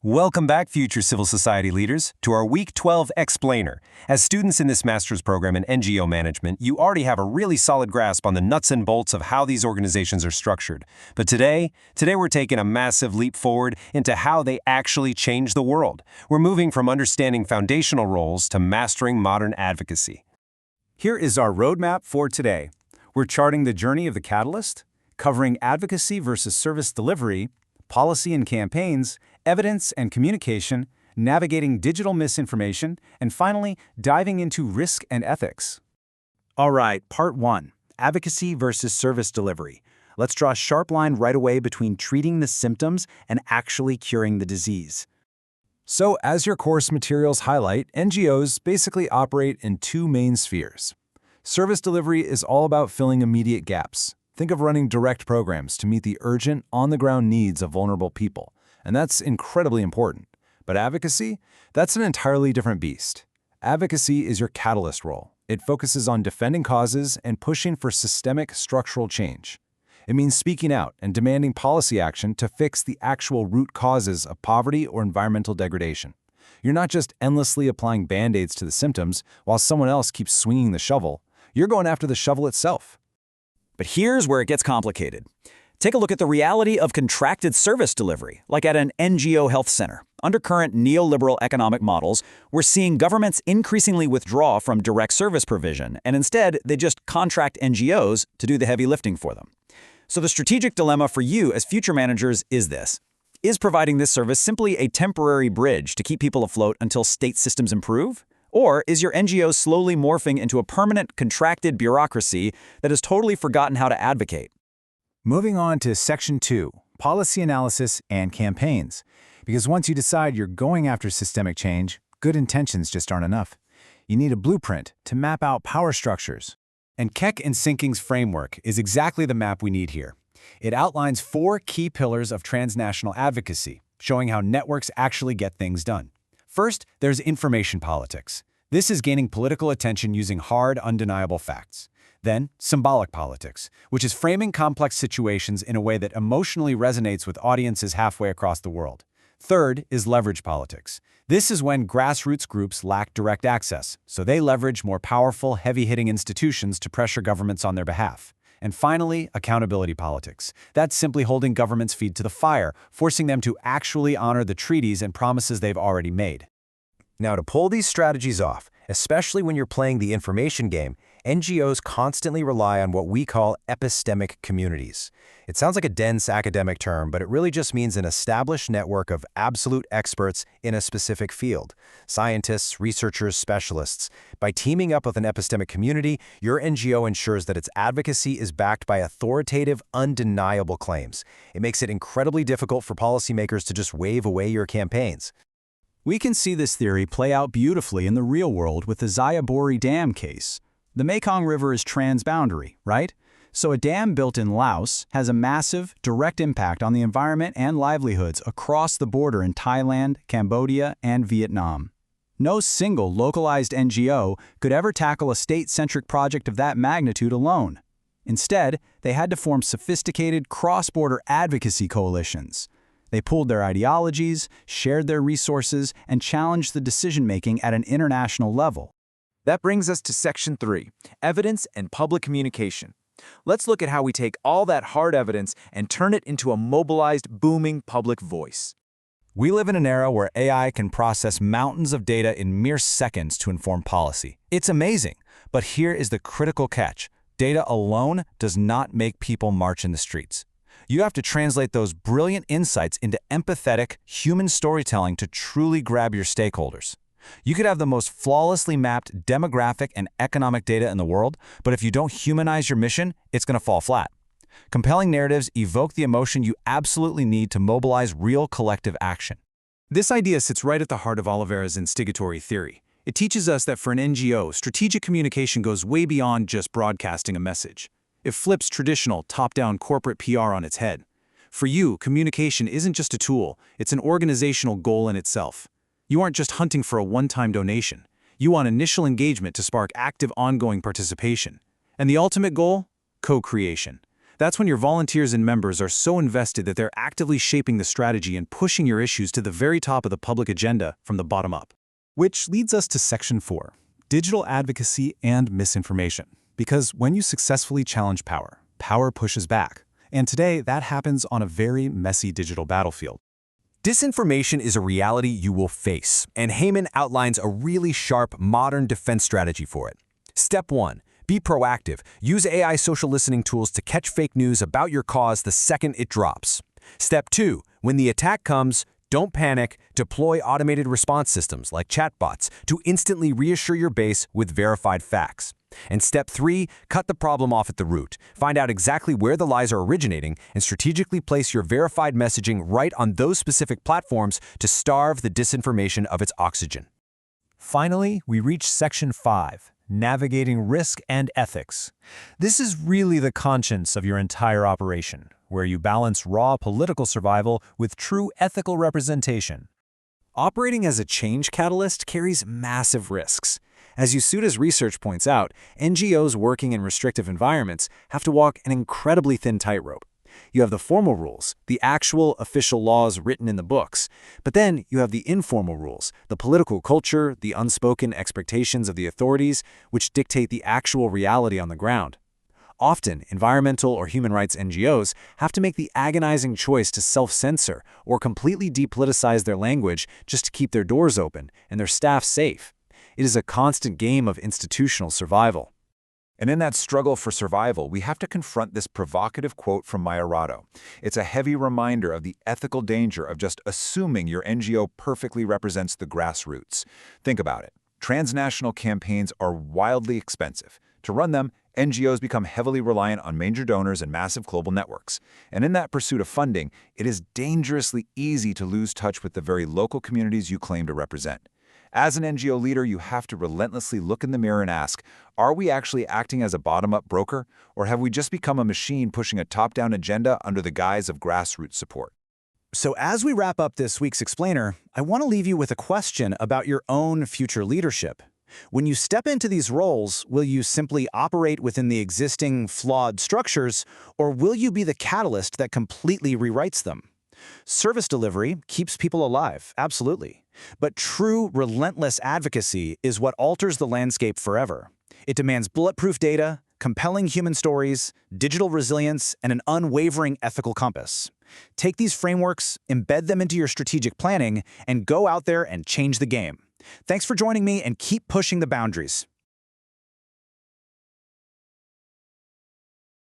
Welcome back, future civil society leaders, to our Week 12 Explainer. As students in this master's program in NGO management, you already have a really solid grasp on the nuts and bolts of how these organizations are structured. But today we're taking a massive leap forward into how they actually change the world. We're moving from understanding foundational roles to mastering modern advocacy. Here is our roadmap for today. We're charting the journey of the catalyst, covering advocacy versus service delivery, policy and campaigns, evidence and communication, navigating digital misinformation, and finally, diving into risk and ethics. All right, Part 1, Advocacy versus Service Delivery. Let's draw a sharp line right away between treating the symptoms and actually curing the disease. So, as your course materials highlight, NGOs basically operate in two main spheres. Service delivery is all about filling immediate gaps. Think of running direct programs to meet the urgent, on-the-ground needs of vulnerable people, and that's incredibly important. But advocacy? That's an entirely different beast. Advocacy is your catalyst role. It focuses on defending causes and pushing for systemic structural change. It means speaking out and demanding policy action to fix the actual root causes of poverty or environmental degradation. You're not just endlessly applying band-aids to the symptoms while someone else keeps swinging the shovel. You're going after the shovel itself. But here's where it gets complicated. Take a look at the reality of contracted service delivery, like at an NGO health center. Under current neoliberal economic models, we're seeing governments increasingly withdraw from direct service provision, and instead, they just contract NGOs to do the heavy lifting for them. So the strategic dilemma for you as future managers is this. Is providing this service simply a temporary bridge to keep people afloat until state systems improve? Or is your NGO slowly morphing into a permanent contracted bureaucracy that has totally forgotten how to advocate? Moving on to Section 2, Policy Analysis and Campaigns. Because once you decide you're going after systemic change, good intentions just aren't enough. You need a blueprint to map out power structures. And Keck and Sinking's framework is exactly the map we need here. It outlines 4 key pillars of transnational advocacy, showing how networks actually get things done. First, there's information politics. This is gaining political attention using hard, undeniable facts. Then, symbolic politics, which is framing complex situations in a way that emotionally resonates with audiences halfway across the world. Third is leverage politics. This is when grassroots groups lack direct access, so they leverage more powerful, heavy-hitting institutions to pressure governments on their behalf. And finally, accountability politics. That's simply holding governments' feet to the fire, forcing them to actually honor the treaties and promises they've already made. Now, to pull these strategies off, especially when you're playing the information game, NGOs constantly rely on what we call epistemic communities. It sounds like a dense academic term, but it really just means an established network of absolute experts in a specific field. Scientists, researchers, specialists. By teaming up with an epistemic community, your NGO ensures that its advocacy is backed by authoritative, undeniable claims. It makes it incredibly difficult for policymakers to just wave away your campaigns. We can see this theory play out beautifully in the real world with the Xayaburi Dam case. The Mekong River is transboundary, right? So a dam built in Laos has a massive, direct impact on the environment and livelihoods across the border in Thailand, Cambodia, and Vietnam. No single localized NGO could ever tackle a state-centric project of that magnitude alone. Instead, they had to form sophisticated cross-border advocacy coalitions. They pooled their ideologies, shared their resources, and challenged the decision-making at an international level. That brings us to Section 3, Evidence and Public Communication. Let's look at how we take all that hard evidence and turn it into a mobilized, booming public voice. We live in an era where AI can process mountains of data in mere seconds to inform policy. It's amazing, but here is the critical catch. Data alone does not make people march in the streets. You have to translate those brilliant insights into empathetic, human storytelling to truly grab your stakeholders. You could have the most flawlessly mapped demographic and economic data in the world, but if you don't humanize your mission, it's going to fall flat. Compelling narratives evoke the emotion you absolutely need to mobilize real collective action. This idea sits right at the heart of Oliveira's instigatory theory. It teaches us that for an NGO, strategic communication goes way beyond just broadcasting a message. It flips traditional, top-down corporate PR on its head. For you, communication isn't just a tool, it's an organizational goal in itself. You aren't just hunting for a one-time donation. You want initial engagement to spark active ongoing participation. And the ultimate goal? Co-creation. That's when your volunteers and members are so invested that they're actively shaping the strategy and pushing your issues to the very top of the public agenda from the bottom up. Which leads us to Section 4, Digital Advocacy and Misinformation. Because when you successfully challenge power, power pushes back. And today, that happens on a very messy digital battlefield. Disinformation is a reality you will face, and Heyman outlines a really sharp, modern defense strategy for it. Step 1. Be proactive. Use AI social listening tools to catch fake news about your cause the second it drops. Step 2. When the attack comes, don't panic. Deploy automated response systems like chatbots to instantly reassure your base with verified facts. And Step 3, cut the problem off at the root. Find out exactly where the lies are originating and strategically place your verified messaging right on those specific platforms to starve the disinformation of its oxygen. Finally, we reach Section 5, Navigating Risk and Ethics. This is really the conscience of your entire operation, where you balance raw political survival with true ethical representation. Operating as a change catalyst carries massive risks. As Yasuda's research points out, NGOs working in restrictive environments have to walk an incredibly thin tightrope. You have the formal rules, the actual official laws written in the books, but then you have the informal rules, the political culture, the unspoken expectations of the authorities, which dictate the actual reality on the ground. Often, environmental or human rights NGOs have to make the agonizing choice to self-censor or completely depoliticize their language just to keep their doors open and their staff safe. It is a constant game of institutional survival. And in that struggle for survival, we have to confront this provocative quote from Mayorado. It's a heavy reminder of the ethical danger of just assuming your NGO perfectly represents the grassroots. Think about it. Transnational campaigns are wildly expensive. To run them, NGOs become heavily reliant on major donors and massive global networks. And in that pursuit of funding, it is dangerously easy to lose touch with the very local communities you claim to represent. As an NGO leader, you have to relentlessly look in the mirror and ask, are we actually acting as a bottom-up broker, or have we just become a machine pushing a top-down agenda under the guise of grassroots support? So as we wrap up this week's Explainer, I want to leave you with a question about your own future leadership. When you step into these roles, will you simply operate within the existing flawed structures, or will you be the catalyst that completely rewrites them? Service delivery keeps people alive, absolutely. But true, relentless advocacy is what alters the landscape forever. It demands bulletproof data, compelling human stories, digital resilience, and an unwavering ethical compass. Take these frameworks, embed them into your strategic planning, and go out there and change the game. Thanks for joining me, and keep pushing the boundaries.